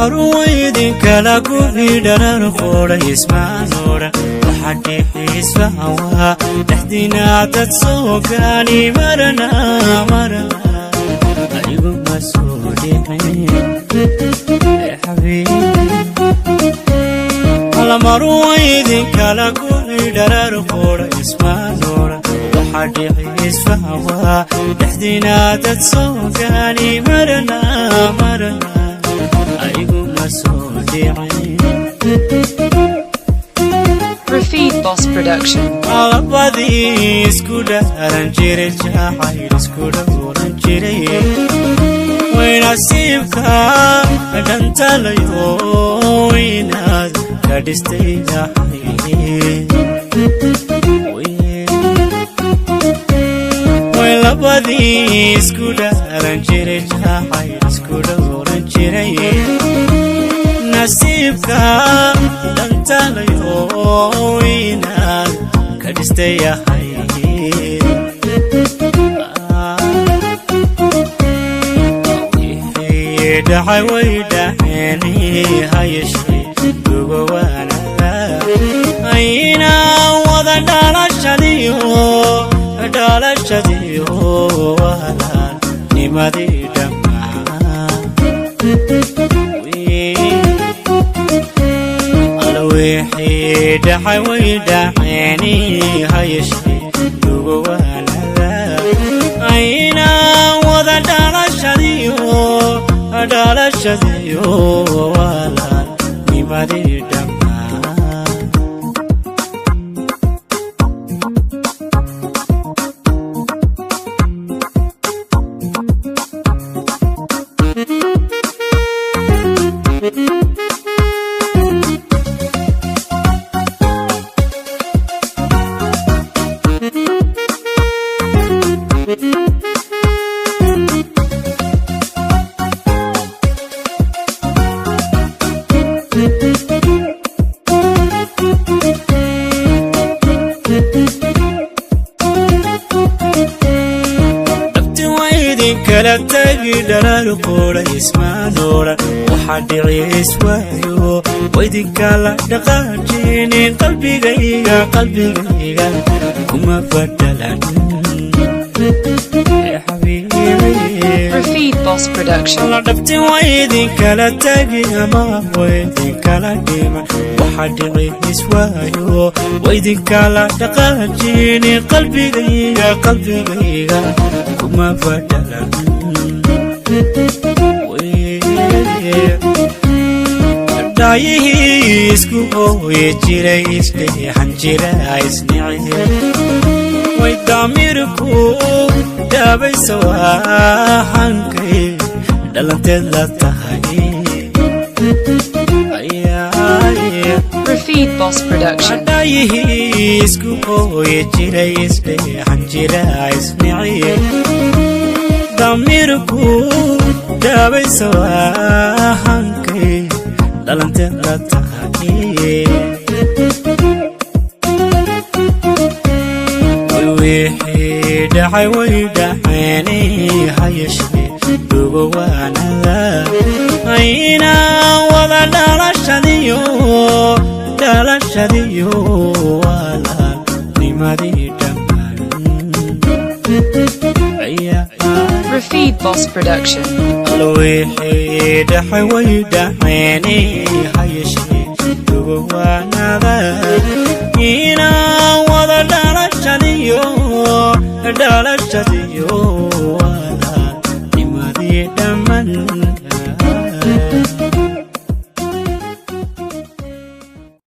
maruidin kala gubidana qora ismaanora waxadi isfahawa tahdina tadsogani marana aygu masudi habibi ala maruidin kala gubidana qora ismaanora waxadi isfahawa tahdina tadsogani marana Rafid Boss Production. Alabadi iskuda aranjire jahayr iskuda oranjire wayna sibka dantalayo inaad kadistay jahayr waylabadi iskuda aranjire jahayr iskuda oranjire nasibka dantalayo inaad kadistay jahayr دعي ويدعني هايشي دوغوانا أينا وذا دالا شديو ولا نمدي دمع الوحي دعي ويدعني هايشي دوغوانا أينا وذا دالا شديو ولا نمدي دمع kala tagi dalaal qora ismaanora waxadi iswaayo waydi kala dhaqaajin qalbigayga kuma fadalan ya habibi Rafid Boss Production. la dhabti waydi kala tagi ama waydi kala dhima waxadi iswaayo waydi kala dhaqaajin qalbigayga kuma fadalan daayihi isku ooye jiray isdheexan jira isnici way daamirku daabaysa waahankay dhalanteed la tahay Rafid Boss Production. daayihi isku ooye jiray isdheexan jira isnici damirku daabaysa waahankay dhalanteed la tahay wixii dhacay way dhaceen hayeshee dugowaanada ayna wada dhalashadiyo walaalnimadii dhammaan Rafid Boss Production. alwixii dhacay way dhaceen hayeshee dugowaanada ayna wada dhalashadiyo